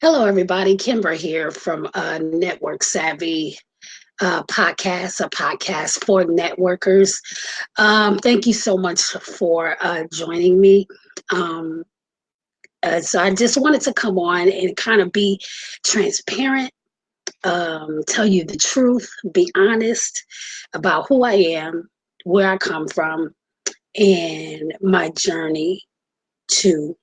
Hello, everybody. Kimber here from Network Savvi podcast, a podcast for networkers. Thank you so much for joining me. Um, so I just wanted to come on and kind of be transparent, tell you the truth, be honest about who I am, where I come from, and my journey to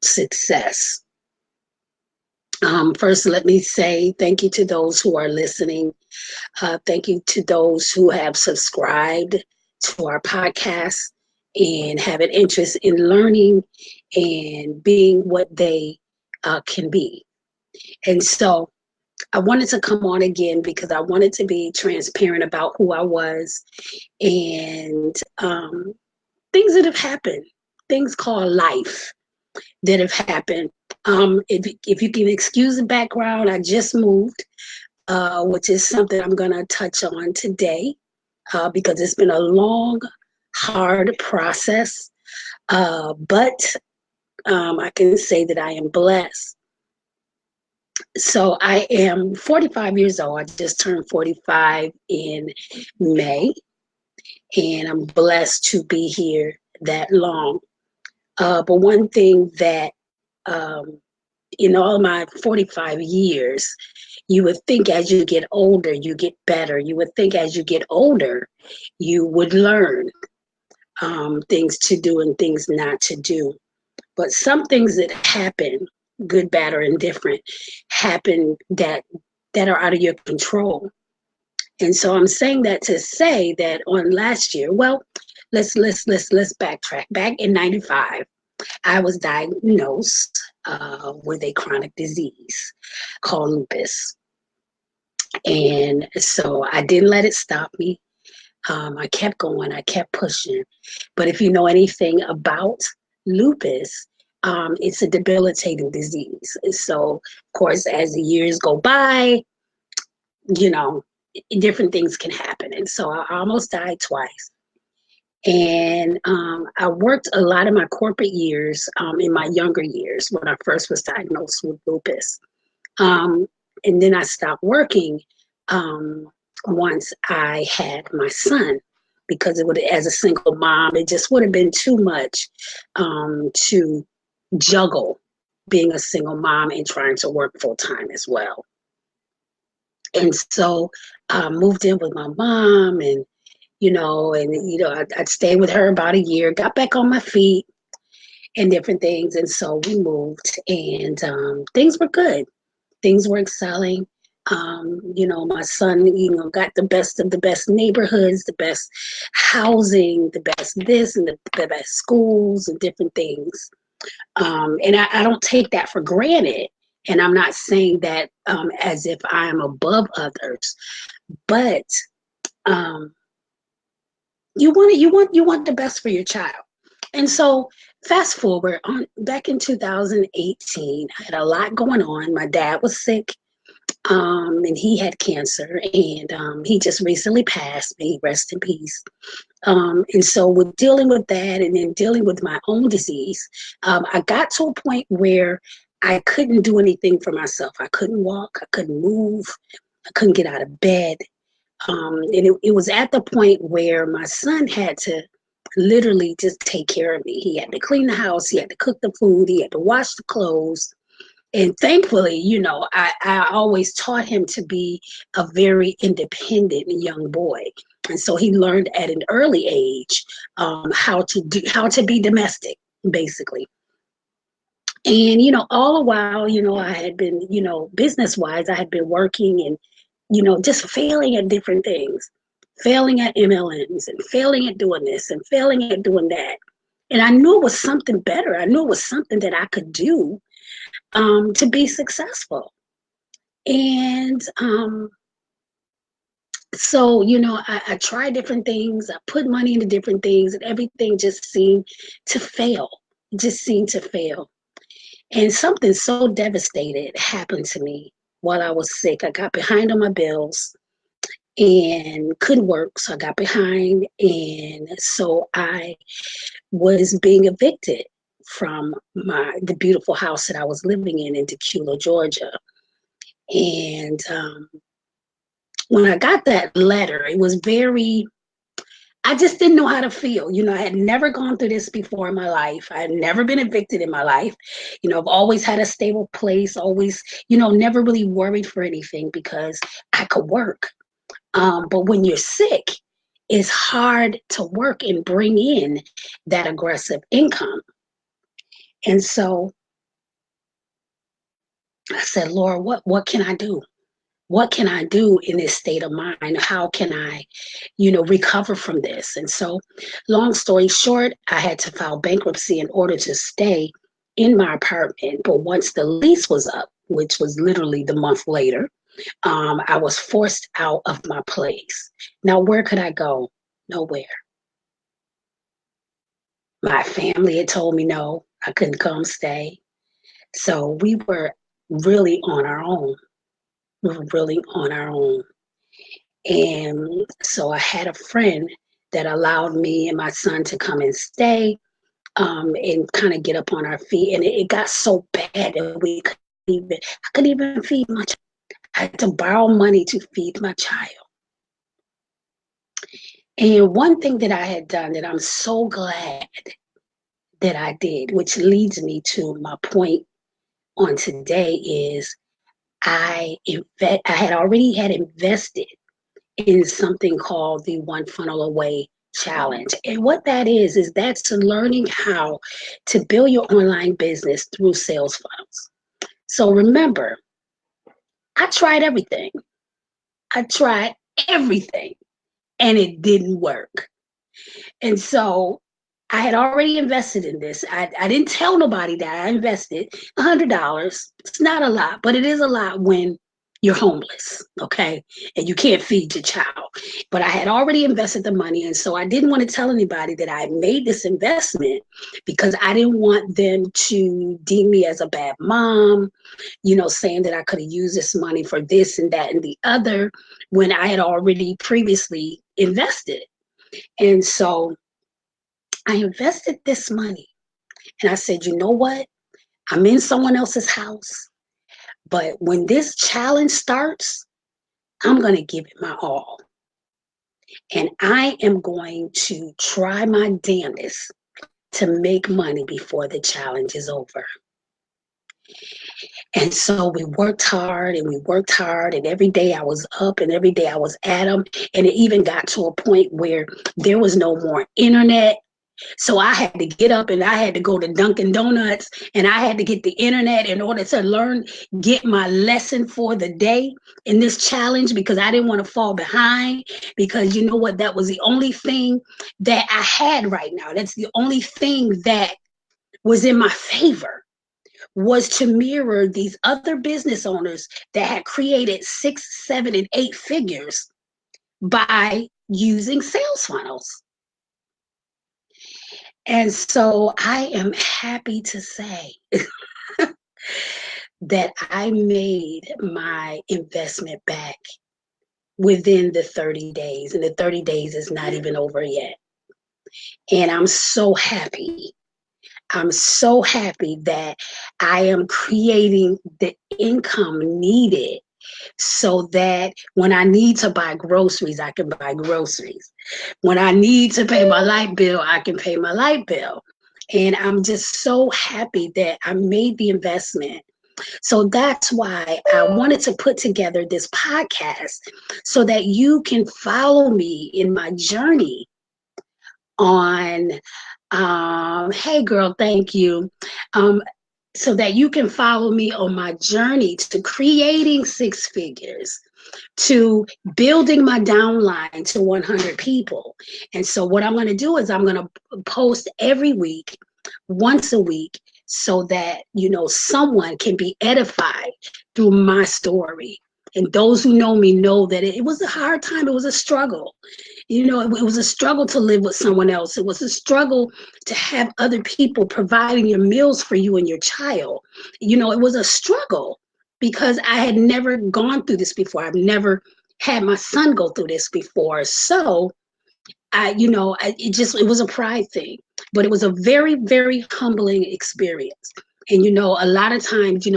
success. First, let me say thank you to those who are listening. Thank you to those who have subscribed to our podcast and have an interest in learning and being what they can be. And so I wanted to come on again because I wanted to be transparent about who I was and things that have happened, things called life that have happened. If you can excuse the background, I just moved, which is something I'm going to touch on today because it's been a long, hard process. But I can say that I am blessed. So I am 45 years old. I just turned 45 in May, and I'm blessed to be here that long. But one thing that in all my 45 years, you would think as you get older, you get better. You would think as you get older, you would learn things to do and things not to do. But some things that happen, good, bad, or indifferent, happen that are out of your control. And so I'm saying that to say that on last year, well, let's backtrack. Back in '95, I was diagnosed with a chronic disease called lupus. And so I didn't let it stop me. I kept going, I kept pushing. But if you know anything about lupus, it's a debilitating disease. So, of course, as the years go by, you know, different things can happen. And so I almost died twice. And I worked a lot of my corporate years in my younger years when I first was diagnosed with lupus. Um, and then I stopped working once I had my son because it would, as a single mom, it just would have been too much to juggle being a single mom and trying to work full time as well. And so I moved in with my mom and I'd stay with her about a year, got back on my feet and different things. And so we moved and things were good. Things were excelling. My son, got the best of the best neighborhoods, the best housing, the best this and the best schools and different things. And I don't take that for granted. And I'm not saying that as if I'm above others, but you want the best for your child. And so fast forward on back in 2018, I had a lot going on. My dad was sick, and he had cancer, and he just recently passed. May he rest in peace. And so with dealing with that and then dealing with my own disease, I got to a point where I couldn't do anything for myself. I couldn't walk, I couldn't move, I couldn't get out of bed. And it was at the point where my son had to literally just take care of me. He had to clean the house, he had to cook the food, he had to wash the clothes. And thankfully, I always taught him to be a very independent young boy. And so he learned at an early age how to be domestic, basically. And all the while, I had been, business wise, I had been working and just failing at different things, failing at MLMs and failing at doing this and failing at doing that. And I knew it was something better. I knew it was something that I could do to be successful. And so, I tried different things. I put money into different things and everything just seemed to fail. It just seemed to fail. And something so devastated happened to me while I was sick. I got behind on my bills and couldn't work, so I got behind. And so I was being evicted from the beautiful house that I was living in Tequila, Georgia. And when I got that letter, it was very, I just didn't know how to feel. I had never gone through this before in my life. I had never been evicted in my life. I've always had a stable place, always, never really worried for anything because I could work. But when you're sick, it's hard to work and bring in that aggressive income. And so I said, Lord, what can I do? What can I do in this state of mind? How can I, recover from this? And so, long story short, I had to file bankruptcy in order to stay in my apartment. But once the lease was up, which was literally the month later, I was forced out of my place. Now, where could I go? Nowhere. My family had told me no, I couldn't come stay. So we were really on our own. We were really on our own. And so I had a friend that allowed me and my son to come and stay and kind of get up on our feet. And it got so bad that I couldn't even feed my child. I had to borrow money to feed my child. And one thing that I had done that I'm so glad that I did, which leads me to my point on today, is I had already had invested in something called the One Funnel Away Challenge. And what that is that's learning how to build your online business through sales funnels. So remember, I tried everything. I tried everything and it didn't work. And so I had already invested in this. I didn't tell nobody that I invested $100. It's not a lot, but it is a lot when you're homeless, okay? And you can't feed your child. But I had already invested the money. And so I didn't want to tell anybody that I made this investment because I didn't want them to deem me as a bad mom, saying that I could have used this money for this and that and the other when I had already previously invested. And so I invested this money and I said, you know what? I'm in someone else's house, but when this challenge starts, I'm going to give it my all. And I am going to try my damnedest to make money before the challenge is over. And so we worked hard and every day I was up and every day I was at them. And it even got to a point where there was no more internet. So I had to get up and I had to go to Dunkin' Donuts and I had to get the internet in order to get my lesson for the day in this challenge because I didn't want to fall behind because you know what? That was the only thing that I had right now. That's the only thing that was in my favor was to mirror these other business owners that had created 6, 7, and 8 figures by using sales funnels. And so I am happy to say that I made my investment back within the 30 days. And the 30 days is not even over yet. And I'm so happy. I'm so happy that I am creating the income needed so that when I need to buy groceries, I can buy groceries. When I need to pay my light bill, I can pay my light bill. And I'm just so happy that I made the investment. So that's why I wanted to put together this podcast so that you can follow me in my journey on, hey girl, thank you. So that you can follow me on my journey to creating 6 figures, to building my downline to 100 people. And so what I'm going to do is I'm going to post every week, once a week, so that, someone can be edified through my story. And those who know me know that it was a hard time. It was a struggle. It was a struggle to live with someone else. It was a struggle to have other people providing your meals for you and your child. It was a struggle because I had never gone through this before. I've never had my son go through this before. So it was a pride thing. but it was a very, very humbling experience. And a lot of times,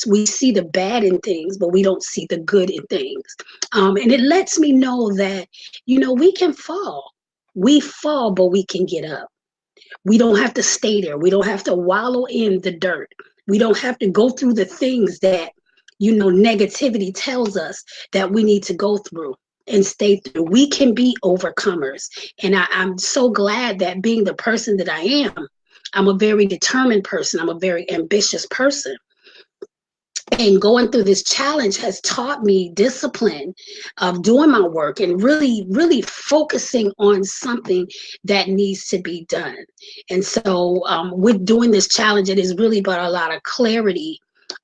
we see the bad in things, but we don't see the good in things. And it lets me know that, we can fall. We fall, but we can get up. We don't have to stay there. We don't have to wallow in the dirt. We don't have to go through the things that, negativity tells us that we need to go through and stay through. We can be overcomers. And I'm so glad that being the person that I am, I'm a very determined person. I'm a very ambitious person. And going through this challenge has taught me discipline of doing my work and really, really focusing on something that needs to be done. And so with doing this challenge, it has really brought a lot of clarity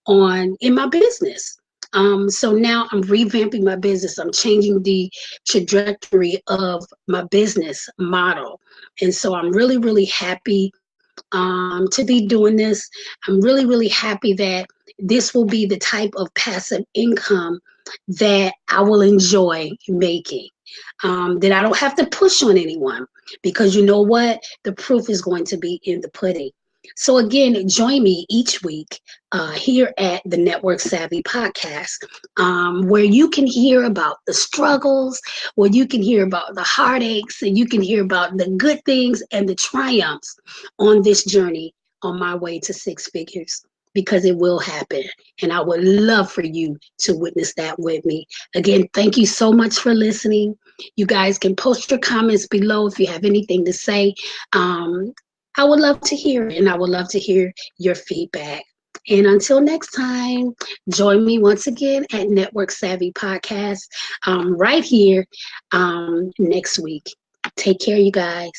in my business. So now I'm revamping my business. I'm changing the trajectory of my business model. And so I'm really, really happy to be doing this. I'm really, really happy that this will be the type of passive income that I will enjoy making, that I don't have to push on anyone, because you know what? The proof is going to be in the pudding. So again, join me each week here at the Network Savvy podcast, where you can hear about the struggles, where you can hear about the heartaches, and you can hear about the good things and the triumphs on this journey on my way to six figures, because it will happen. And I would love for you to witness that with me. Again, thank you so much for listening. You guys can post your comments below if you have anything to say. I would love to hear it, and I would love to hear your feedback. And until next time, join me once again at Network Savvy Podcast right here next week. Take care, you guys.